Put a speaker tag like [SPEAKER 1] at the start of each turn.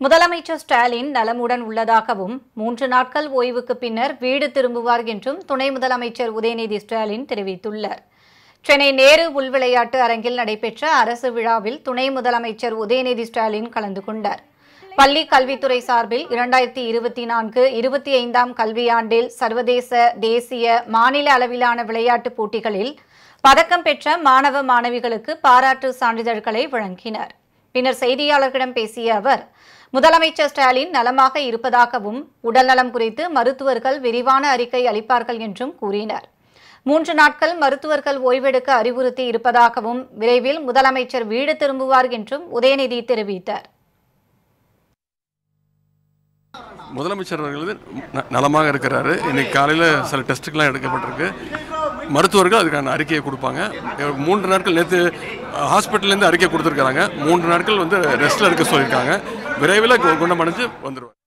[SPEAKER 1] முதலமைச்சர் ஸ்டாலின் நலமுடன் உள்ளதாகவும் 3 நாட்கள் ஓய்வுக்கு பின்னர் வீடு திரும்புவார் என்றும் துணை முதலமைச்சர் உதயநிதி ஸ்டாலின் தெரிவித்துள்ளார். சென்னை நேரு உள்விளையாட்டு அரங்கில் நடைபெற்ற அரசு விழாவில் துணை முதலமைச்சர் உதயநிதி ஸ்டாலின் கலந்து கொண்டார். பள்ளி கல்வித்துறை சார்பில் 2024-25 கல்வியாண்டில் சர்வதேச, தேசிய, மாநில அளவிலான விளையாட்டுப் போட்டிகளில் பதக்கம் பெற்ற மாணவ மாணவிகளுக்கு பாராட்டு சான்றிதழ்களை வழங்கினார். பின்னர் செய்தியாளர்களிடம் பேசிய அவர், முதலமைச்சர் ஸ்டாலின் நலமாக இருப்பதாகவும் உடல்நலம் குறித்து மருத்துவர்கள் விரிவான அறிக்கை அளிப்பார்கள் என்றும் கூறினார். 3 நாட்கள் மருத்துவர்கள் ஓய்வெடுக்க அறிவுறுத்தி இருப்பதாகவும் விரைவில் முதலமைச்சர் வீடு திரும்புவார் என்றும் உதயநிதி தெரிவித்தார்.
[SPEAKER 2] முதலமைச்சர் அவர்கள் நலமாக இருக்கிறாரு. இன்னைக்கு காலையில் சில டெஸ்ட்டுக்கெல்லாம் எடுக்கப்பட்டிருக்கு. மருத்துவர்கள் அதுக்கான அறிக்கையை கொடுப்பாங்க. 3 நாட்கள் நேற்று ஹாஸ்பிட்டல்லேருந்து அறிக்கை கொடுத்துருக்காங்க. 3 நாட்கள் ரெஸ்ட்டில் இருக்க சொல்லியிருக்காங்க. விரைவில் குணமடைஞ்சு வந்துடுவார்.